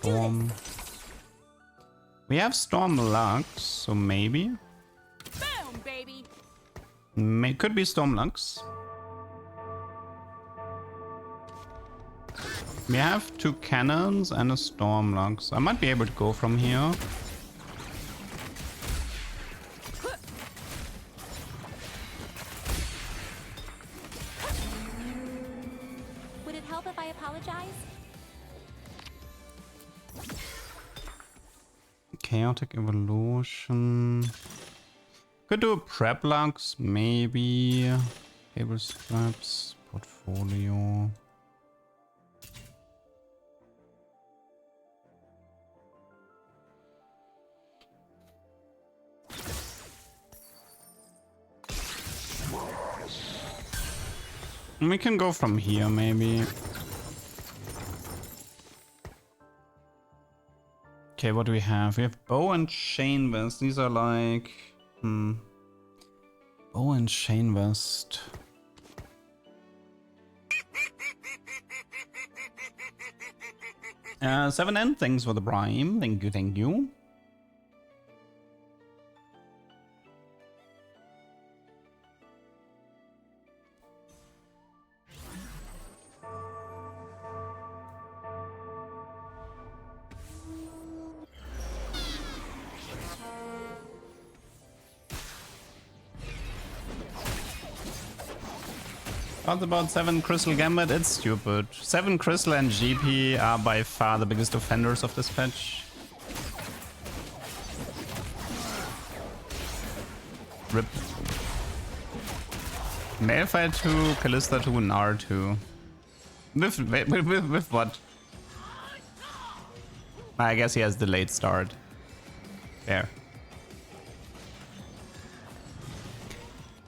Storm. We have Storm Lux, so maybe. Boom, baby. Could be Storm Lux. We have 2 cannons and a Storm Lux. I might be able to go from here. Would it help if I apologize? Chaotic Evolution. Could do a Prep Lux, maybe. Cable Straps, Portfolio. We can go from here, maybe. Okay, what do we have? We have Bow and Chain Vest. These are like... Bow and Chain Vest. Seven N, thanks for the prime. Thank you, thank you. Thoughts about 7 Crystal Gambit? It's stupid. 7 Crystal and GP are by far the biggest offenders of this patch. RIP. Malphite 2, Callista 2, Nar 2. With what? I guess he has the late start. There.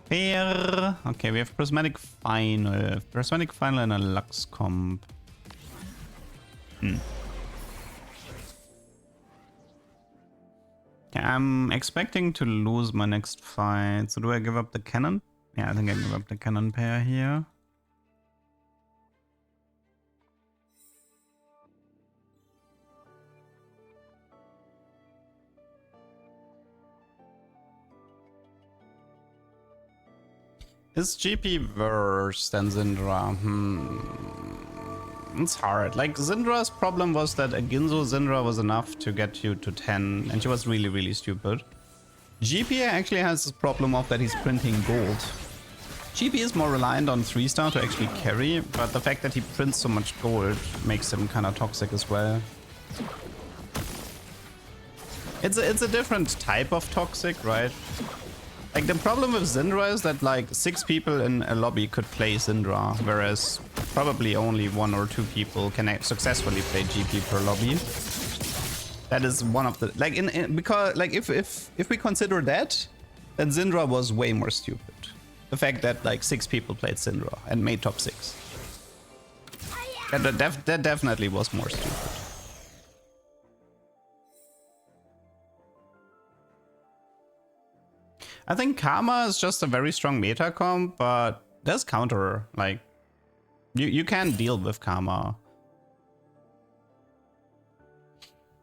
Fair. Okay, we have Prismatic Final. Prismatic Final and a Lux comp. I'm expecting to lose my next fight. So do I give up the cannon? Yeah, I think I give up the cannon pair here. Is GP worse than Syndra? It's hard. Like, Syndra's problem was that a Ginzo Syndra was enough to get you to 10, and she was really, really stupid. GP actually has this problem of that he's printing gold. GP is more reliant on 3-star to actually carry, but the fact that he prints so much gold makes him kind of toxic as well. It's a different type of toxic, right? Like, the problem with Syndra is that, like, 6 people in a lobby could play Syndra, whereas probably only 1 or 2 people can successfully play GP per lobby. That is one of the... Like, because, like, if we consider that, then Syndra was way more stupid. The fact that, like, 6 people played Syndra and made top 6. That definitely was more stupid. I think Karma is just a very strong meta comp, but there's counter. Like, you can deal with Karma.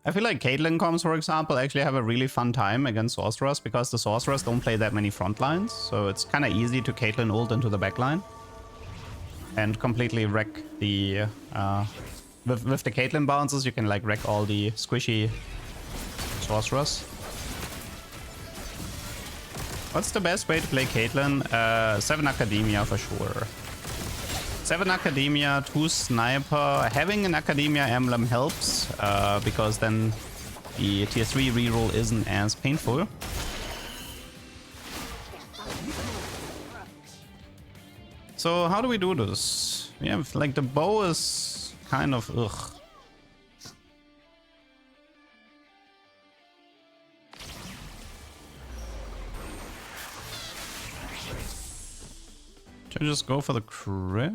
I feel like Caitlyn comps, for example, actually have a really fun time against Sorcerers because the Sorcerers don't play that many front lines, so it's kind of easy to Caitlyn ult into the backline and completely wreck the... with the Caitlyn bounces, you can like wreck all the squishy Sorcerers. What's the best way to play Caitlyn? 7 Academia for sure. 7 Academia, 2 Sniper. Having an Academia emblem helps, because then the tier 3 reroll isn't as painful. So how do we do this? We have, like, the bow is kind of ugh. Should I just go for the crit?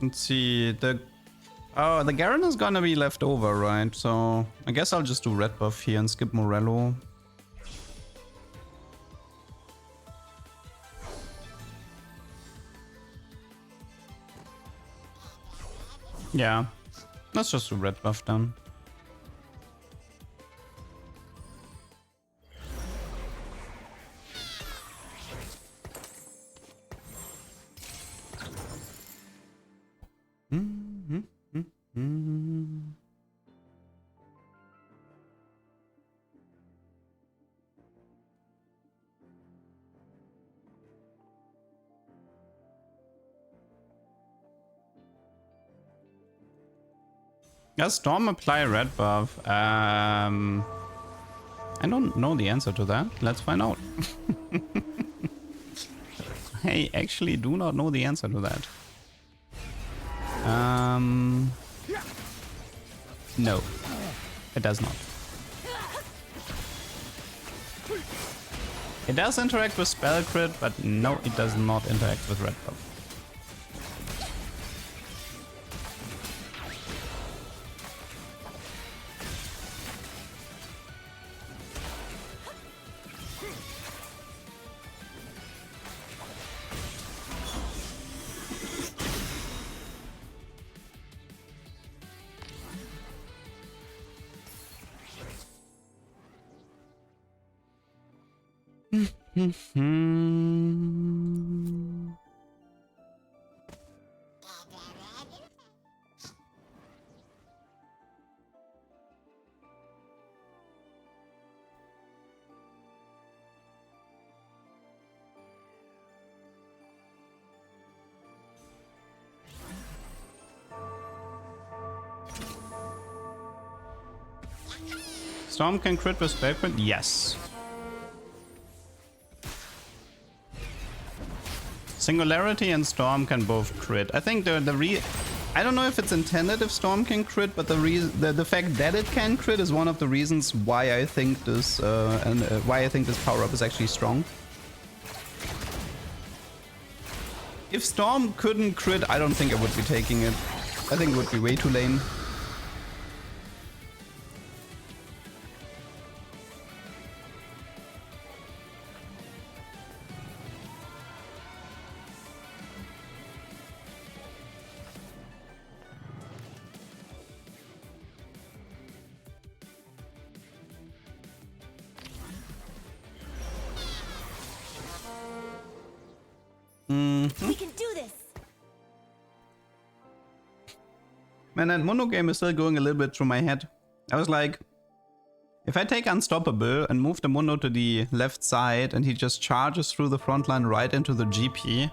Let's see. The Garen is gonna be left over, right? So I guess I'll just do red buff here and skip Morello. Yeah. Let's just do red buff down. Does Storm apply red buff? I don't know the answer to that. Let's find out. I actually do not know the answer to that. No, it does not. It does interact with spell crit, but no, it does not interact with red buff. Storm can crit with spell crit? Yes. Singularity and Storm can both crit. I think I don't know if it's intended if Storm can crit, but the fact that it can crit is one of the reasons why I think this power up is actually strong. If Storm couldn't crit, I don't think I would be taking it. I think it would be way too lame. We can do this. Man, that mono game is still going a little bit through my head. I was like, if I take Unstoppable and move the mono to the left side and he just charges through the front line right into the GP,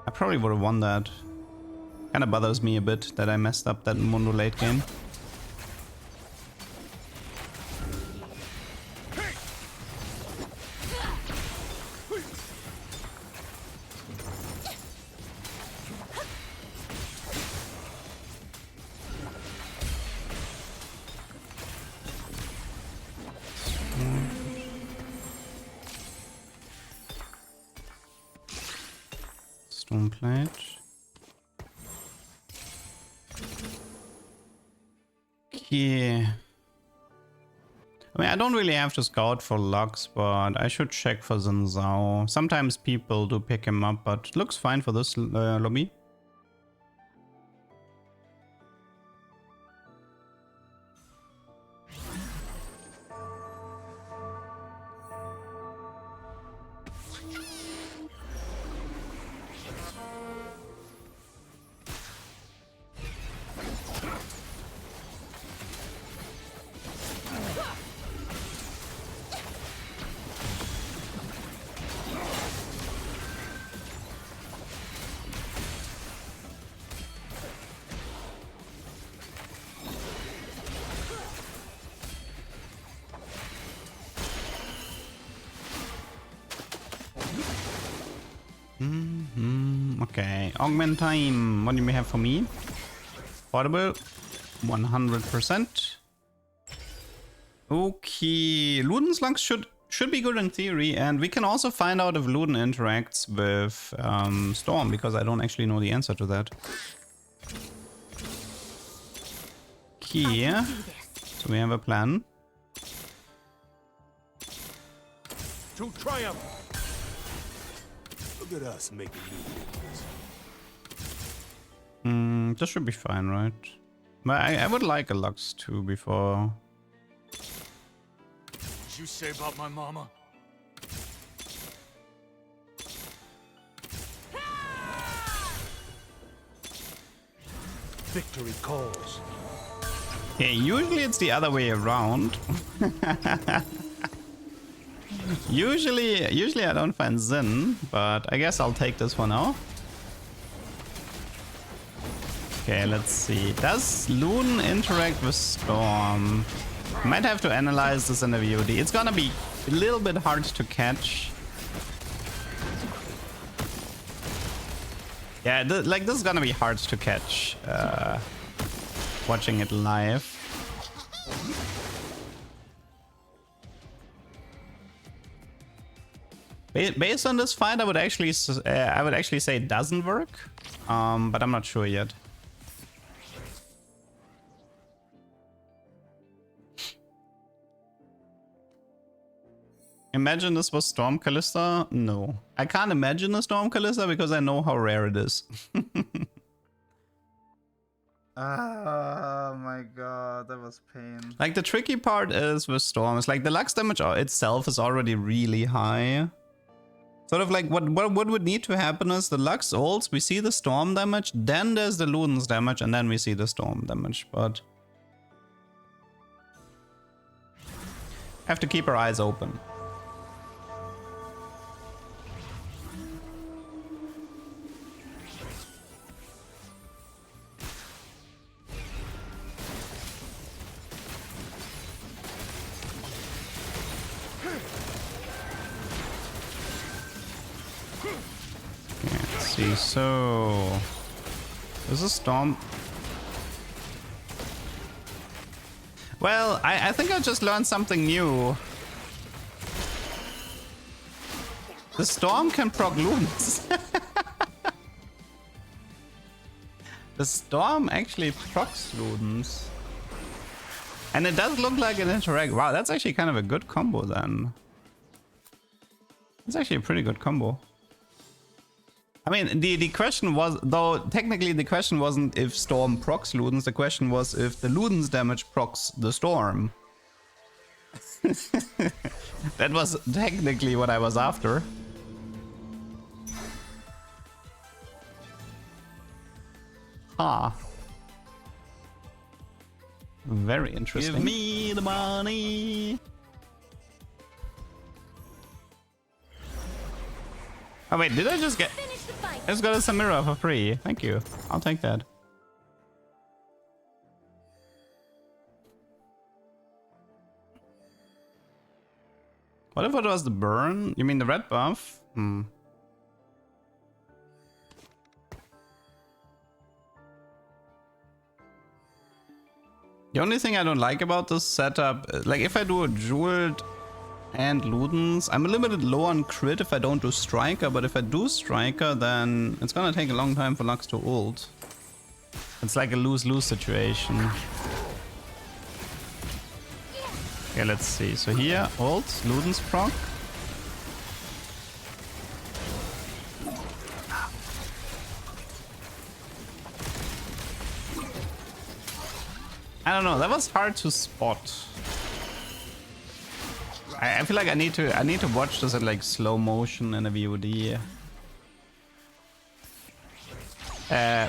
I probably would have won that. Kinda bothers me a bit that I messed up that mono late game. Stone plate. Yeah. I mean, I don't really have to scout for Lux, but I should check for Xin Zhao. Sometimes people do pick him up, but looks fine for this lobby. Okay, Augment time. What do we have for me? Portable, 100%. Okay, Luden's Lux should be good in theory, and we can also find out if Luden interacts with Storm, because I don't actually know the answer to that. Okay, so we have a plan. To triumph! Look at us making new rules. This should be fine, right? But I would like a Lux too before. What you say about my mama? Victory calls. Yeah, usually it's the other way around. Usually I don't find Zin, but I guess I'll take this one out. Okay, let's see. Does Luden interact with Storm? Might have to analyze this in the VOD. It's gonna be a little bit hard to catch. Yeah, like this is gonna be hard to catch watching it live. Based on this fight, I would actually say it doesn't work, but I'm not sure yet. Imagine this was Storm Callista? No. I can't imagine a Storm Callista because I know how rare it is. Oh my god, that was pain. Like the tricky part is with Storm, it's like the Lux damage itself is already really high. Sort of like what would need to happen is the Lux ults, we see the Storm damage, then there's the Luden's damage, and then we see the Storm damage, but... have to keep our eyes open. So this is Storm. Well, I think I just learned something new. The Storm can proc Ludens. The Storm actually procs Ludens. And it does look like it interacts. Wow, that's actually kind of a good combo then. It's actually a pretty good combo. I mean, the question was, though technically the question wasn't if Storm procs Ludens, the question was if the Luden's damage procs the Storm. That was technically what I was after. Huh. Very interesting. Give me the money. Oh wait, did I just get... I just got a Samira for free. Thank you. I'll take that. What if it was the burn? You mean the red buff? Hmm. The only thing I don't like about this setup, like if I do a jeweled and Luden's, I'm a little bit low on crit if I don't do Striker, but if I do Striker, then it's gonna take a long time for Lux to ult. It's like a lose-lose situation. Okay, let's see. So here, ult, Luden's proc. I don't know, that was hard to spot. I feel like I need to watch this at like slow motion in a VOD.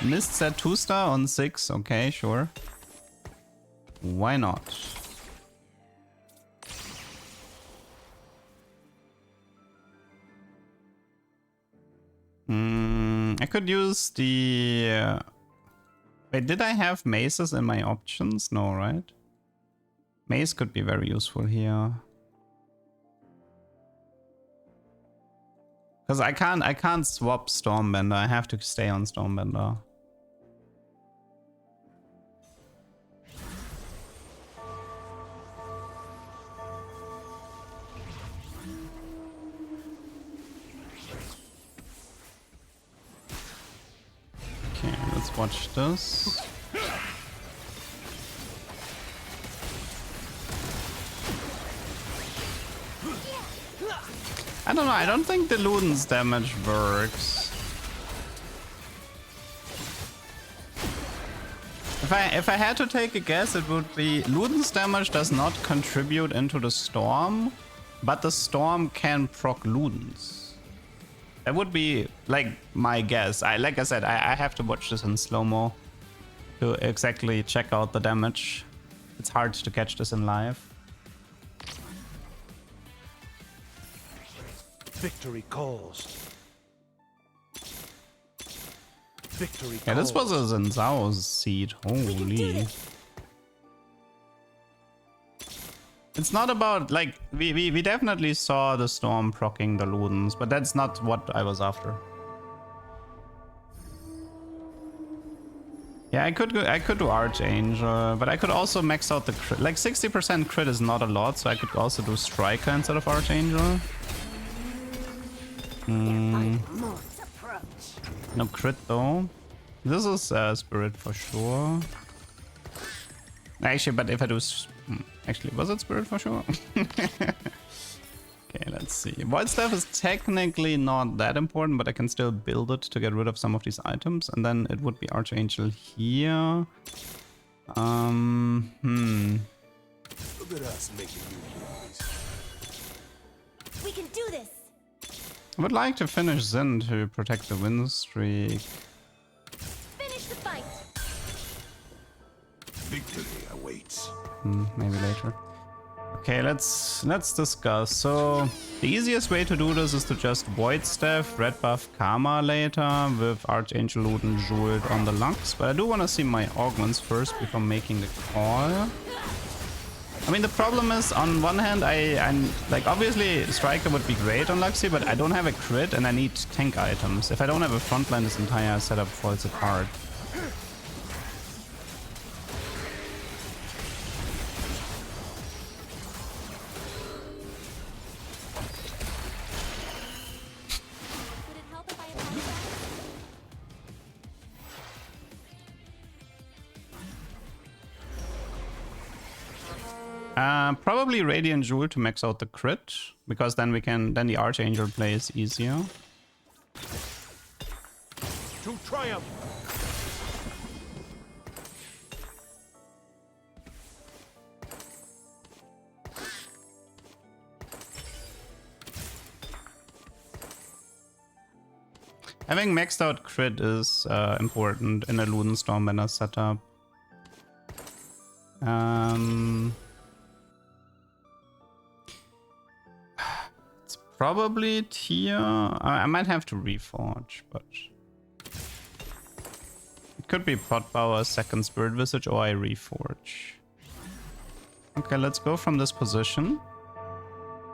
Mist said 2-star on 6. Okay, sure. Why not? I could use the... Wait, did I have maces in my options? No, right? Mace could be very useful here. Because I can't swap Stormbender. I have to stay on Stormbender. Okay, let's watch this. I don't know, I don't think the Luden's damage works. If I had to take a guess, it would be Luden's damage does not contribute into the storm, but the storm can proc Luden's. That would be like my guess. Like I said, I have to watch this in slow-mo to exactly check out the damage. It's hard to catch this in live. Victory calls. Victory calls. Yeah, this was a Zenzao's seed. Holy. It's not about, like, we definitely saw the storm proccing the Ludens, but that's not what I was after. Yeah, I could do Archangel, but I could also max out the crit. Like 60% crit is not a lot, so I could also do Striker instead of Archangel. No crit though. This is Spirit for sure. Actually, but if I do... Actually, was it Spirit for sure? Okay, let's see. Void Staff is technically not that important, but I can still build it to get rid of some of these items. And then it would be Archangel here. Look at us making new heroes. We can do this. I would like to finish Zen to protect the win streak. Finish the fight. Victory awaits. Maybe later. Okay, let's discuss. So the easiest way to do this is to just Void Staff, red buff Karma later with Archangel Luden jeweled on the Lux. But I do want to see my augments first before making the call. I mean, the problem is, on one hand, I'm like, obviously Striker would be great on Luxie, but I don't have a crit and I need tank items. If I don't have a frontline, this entire setup falls apart. Would it help if I advise that? Probably Radiant Jewel to max out the crit, because then then the Archangel play is easier. To triumph. Having maxed out crit is important in a Luden Stormbender setup. It's probably tier. I might have to reforge, but it could be Pot Power, second Spirit Visage, or I reforge. Okay, let's go from this position.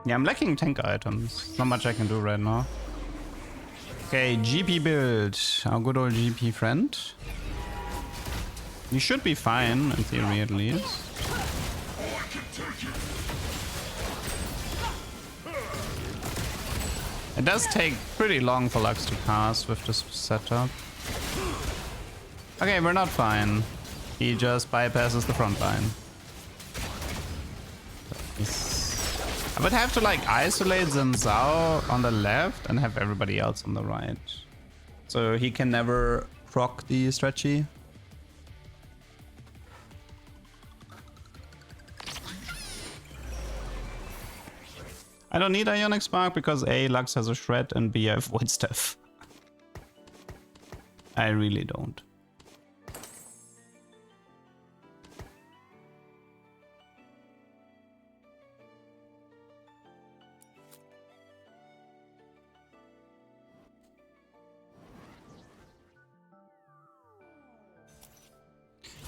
Yeah, I'm lacking tank items. Not much I can do right now. Okay, GP build. Our good old GP friend. You should be fine, in theory at least. It does take pretty long for Lux to cast with this setup. Okay, we're not fine. He just bypasses the front line. I would have to like isolate Zenzao on the left and have everybody else on the right. So he can never proc the stretchy. I don't need Ionic Spark because A, Lux has a shred, and B, I have Void Staff. I really don't.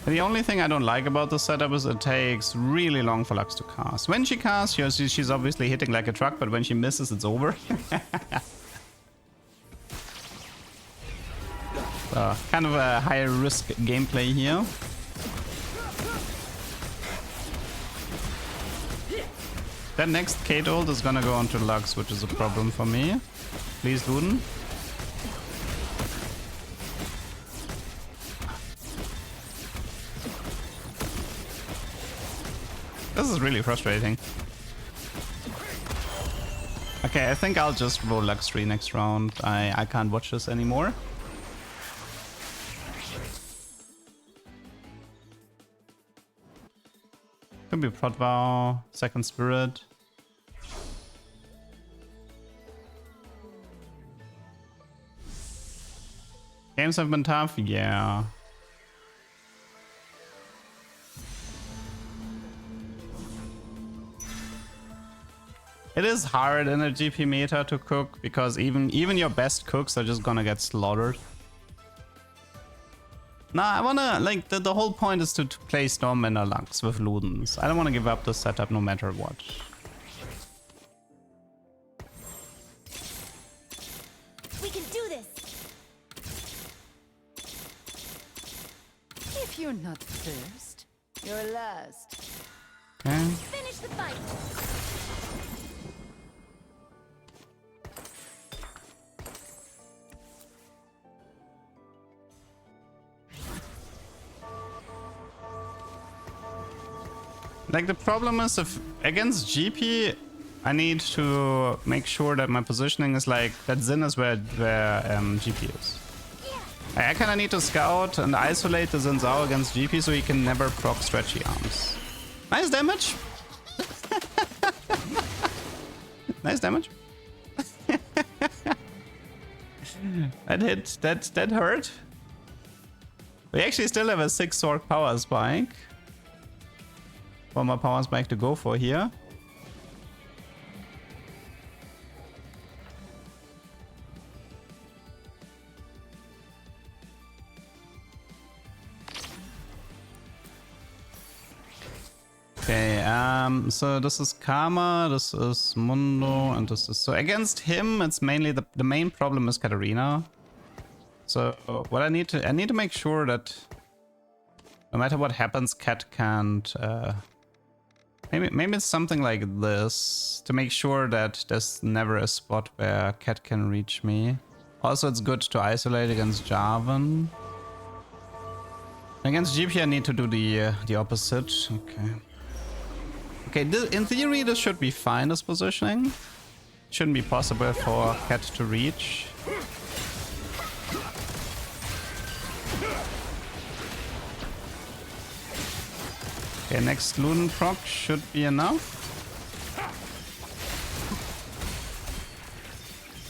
The only thing I don't like about this setup is it takes really long for Lux to cast. When she casts, she's obviously hitting like a truck, but when she misses, it's over. So, kind of a higher risk gameplay here. That next Kate ult is gonna go onto Lux, which is a problem for me. Please, Luden. This is really frustrating. Okay, I think I'll just roll Lux 3 next round. I can't watch this anymore. Could be Protvow, Second Spirit. Games have been tough, yeah. It is hard in a GP meta to cook because even your best cooks are just gonna get slaughtered. Nah, I wanna, like, the whole point is to play Stormwinder Lux with Ludens. I don't wanna give up the setup no matter what. We can do this. If you're not first, you're last. Okay. Finish the fight. Like, the problem is if against GP, I need to make sure that my positioning is like that Xin is where GP is. I kind of need to scout and isolate the Xin Zhao against GP so he can never proc stretchy arms. Nice damage. Nice damage. That hit. That hurt. We actually still have a 6 sword power spike. One more power spike to go for here. Okay, so this is Karma, this is Mundo, and this is... So against him, it's mainly the main problem is Katarina. So what I need to make sure that no matter what happens, Cat can't... Maybe it's something like this to make sure that there's never a spot where Cat can reach me. Also, it's good to isolate against Jarvan. Against GP, I need to do the opposite. Okay. Okay, in theory, this should be fine, this positioning. Shouldn't be possible for Cat to reach. Okay, next Luden proc should be enough.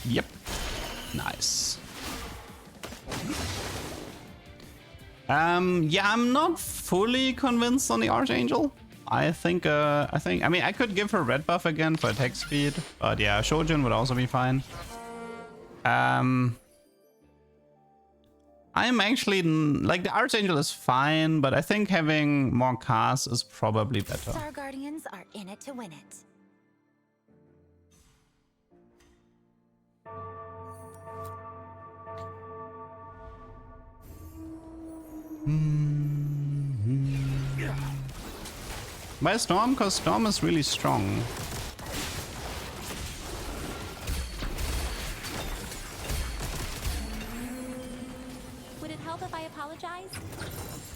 Yep. Nice. Yeah, I'm not fully convinced on the Archangel. I mean, I could give her red buff again for attack speed, but yeah, Shojin would also be fine. I'm actually, like, the Archangel is fine, but I think having more cast is probably better. Star Guardians are in it to win it. By Storm, because Storm is really strong. Would it help if I apologize?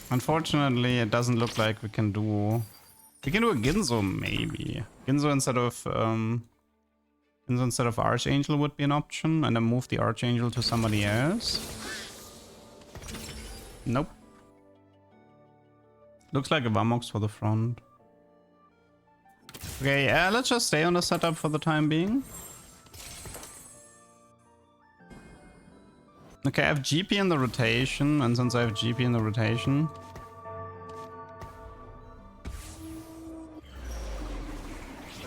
Unfortunately, it doesn't look like we can do... We can do a Ginzo, maybe. Ginzo instead of Archangel would be an option, and then move the Archangel to somebody else. Nope. Looks like a Vamox for the front. Okay, let's just stay on the setup for the time being. Okay, I have GP in the rotation, and since I have GP in the rotation...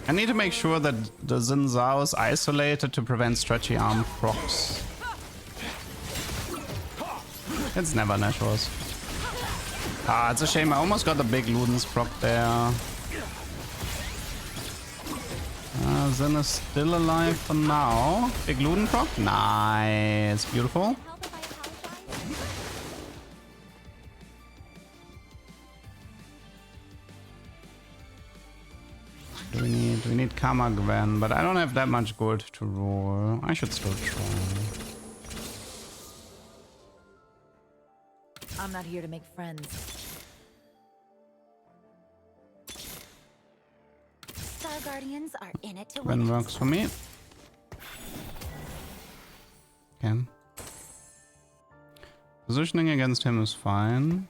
I need to make sure that the Xin Zhao is isolated to prevent stretchy arm procs. It's never Nashor's. Ah, it's a shame. I almost got the big Luden's proc there. Xin is still alive for now. Big Luden proc. Nice. Beautiful. Help if I apologize? Do we need Karma Gwen, but I don't have that much gold to roll. I should still try. I'm not here to make friends. Star Guardians are in it to win Gwen it. works for me. Okay. Positioning against him is fine.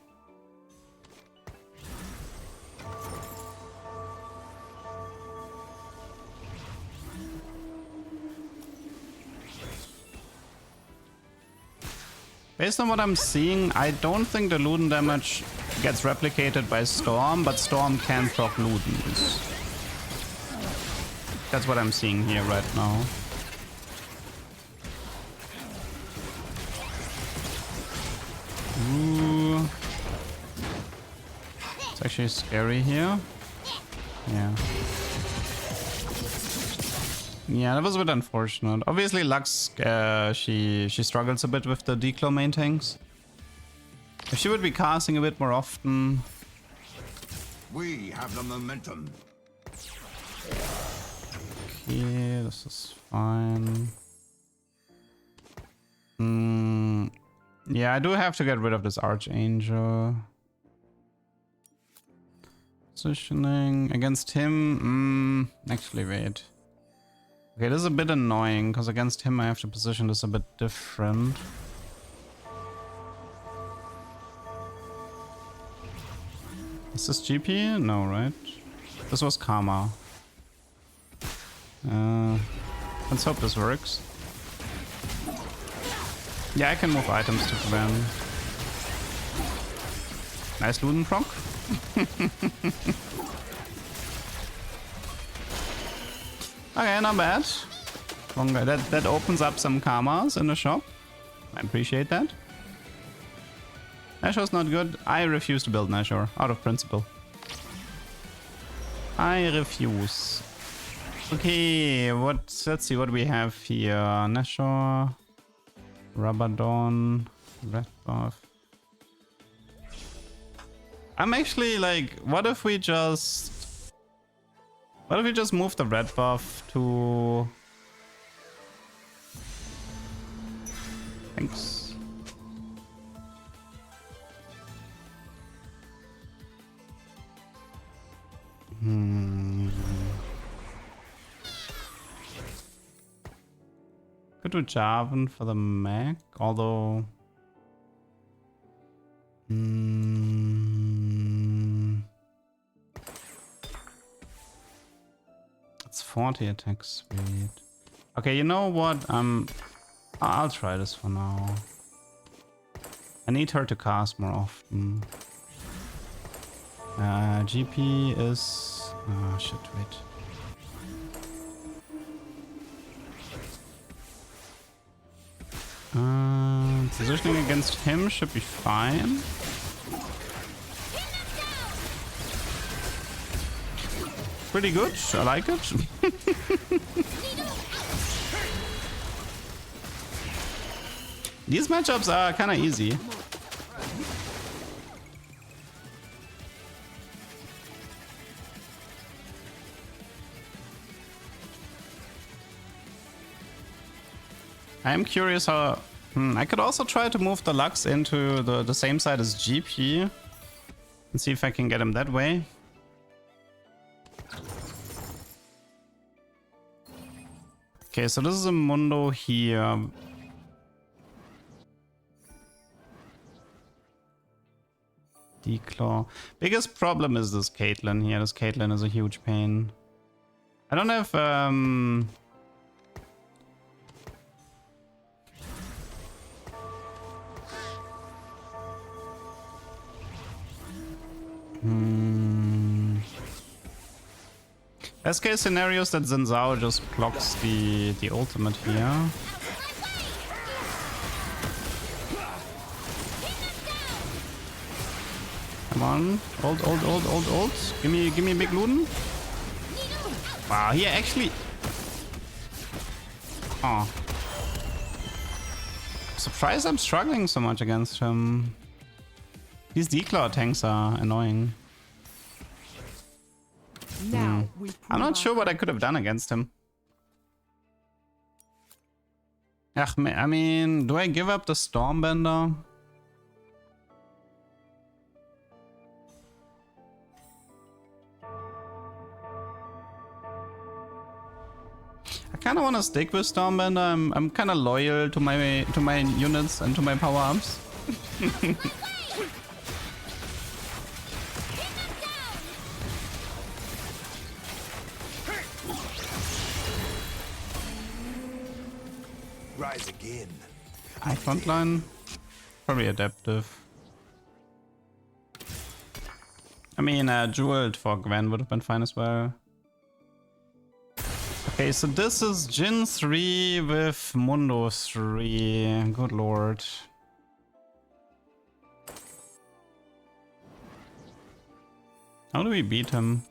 Based on what I'm seeing, I don't think the Luden damage gets replicated by Storm, but Storm can proc Ludens. That's what I'm seeing here right now. Ooh. It's actually scary here. Yeah. Yeah, that was a bit unfortunate. Obviously, Lux, she struggles a bit with the declaw main tanks. If she would be casting a bit more often. We have the momentum. Okay, this is fine. Yeah, I do have to get rid of this Archangel. Positioning against him. Actually, wait. Okay, this is a bit annoying because against him I have to position this a bit different. Is this GP? No, right? This was Karma. Let's hope this works. Yeah, I can move items to prevent. Nice Luden proc. Okay, not bad. That opens up some karmas in the shop. I appreciate that. Nashore's not good. I refuse to build Nashore, out of principle. I refuse. Okay, let's see what we have here. Nashore, Rabadon, Red Buff. I'm actually like, what if we just move the red buff to... Thanks. Could do Jarvan for the mech, although... It's 40 attack speed. Okay, you know what? I'll try this for now. I need her to cast more often. GP is... Oh, shit, wait. Positioning against him should be fine. Pretty good, I like it. These matchups are kind of easy. I am curious how... I could also try to move the Lux into the same side as GP and see if I can get him that way. Okay, so this is a Mundo here. Declaw. Biggest problem is this Caitlyn here. This Caitlyn is a huge pain. I don't have... Best case scenario is that Xin Zhao just blocks the ultimate here. Come on, ult. Give me a big Luden. Wow, he actually... Oh. Surprised I'm struggling so much against him. These declaw tanks are annoying. I'm not sure what I could have done against him. I mean, do I give up the Stormbender? I kind of want to stick with Stormbender. I'm kind of loyal to my units and to my power-ups. Rise again. Frontline. Probably adaptive. I mean, jeweled for Gwen would have been fine as well. Okay, so this is Jin 3 with Mundo 3. Good lord. How do we beat him?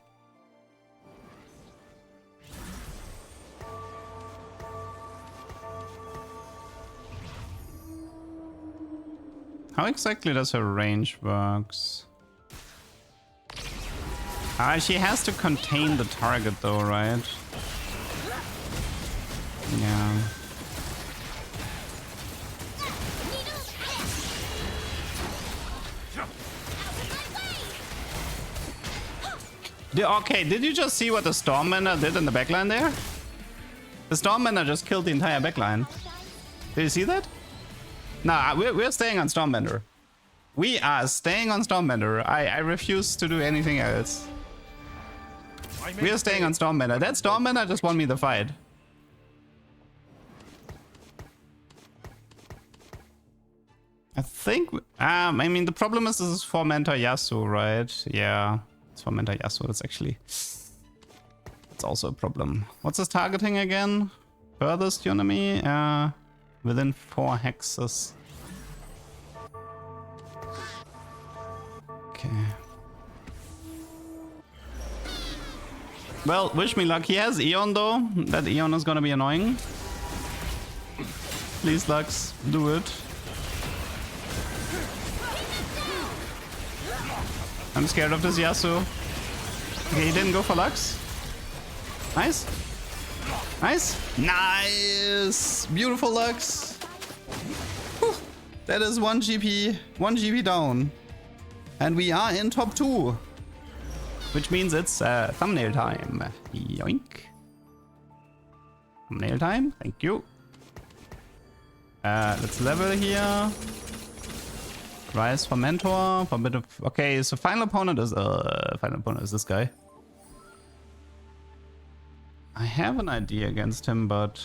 How exactly does her range works? She has to contain the target though, right? Yeah. Okay, did you just see what the Stormbender did in the backline there? The Stormbender just killed the entire backline. Did you see that? Nah, we're staying on Stormbender. We are staying on Stormbender. I refuse to do anything else. We are staying on Stormbender. That Stormbender just won me the fight. I think... I mean, the problem is this is for Mentor Yasuo, right? Yeah. It's for Mentor Yasuo. It's actually... It's also a problem. What's his targeting again? Furthest enemy? Within 4 hexes. Okay. Well, wish me luck. He has Eon though. That Eon is gonna be annoying. Please, Lux, do it. I'm scared of this Yasuo. Okay, he didn't go for Lux. Nice. Nice. Nice. Beautiful Lux. Whew. That is 1 GP. 1 GP down. And we are in top 2. Which means it's thumbnail time. Yoink. Thumbnail time. Thank you. Let's level here. Rise for Mentor. For a bit of... Okay, so final opponent is this guy. I have an idea against him, but...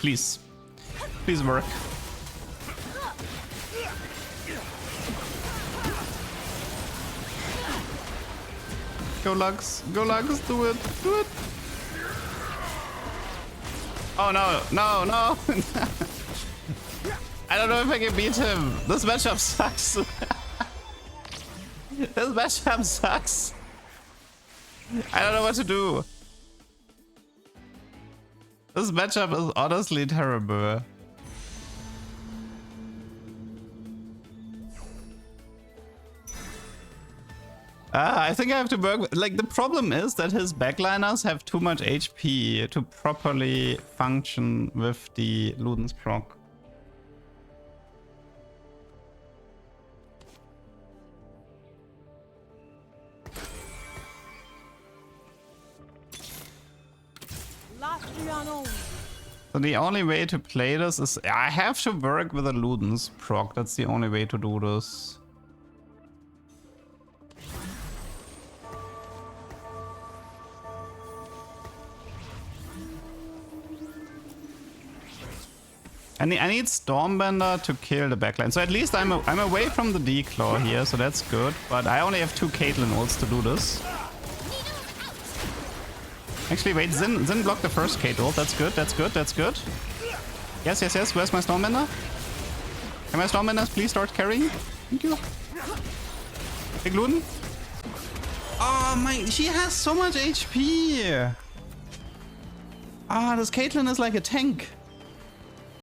Please. Please work. Go Lux. Go Lux. Do it. Do it. Oh no. No, no. I don't know if I can beat him. This matchup sucks. This matchup sucks. I don't know what to do. This matchup is honestly terrible. I think I have to work with, like, the problem is that his backliners have too much HP to properly function with the Luden's proc. So the only way to play this is I have to work with a Luden's proc. That's the only way to do this. I need Stormbender to kill the backline. So at least I'm away from the declaw here, so that's good. But I only have 2 Caitlyn ults to do this. Actually, wait, Xin blocked the first Kate ult. That's good, that's good, that's good. Yes, yes, yes. Where's my Stormbender? Can my Stormbenders please start carrying? Thank you. Big Luden. Oh my, she has so much HP. Ah, this Caitlyn is like a tank.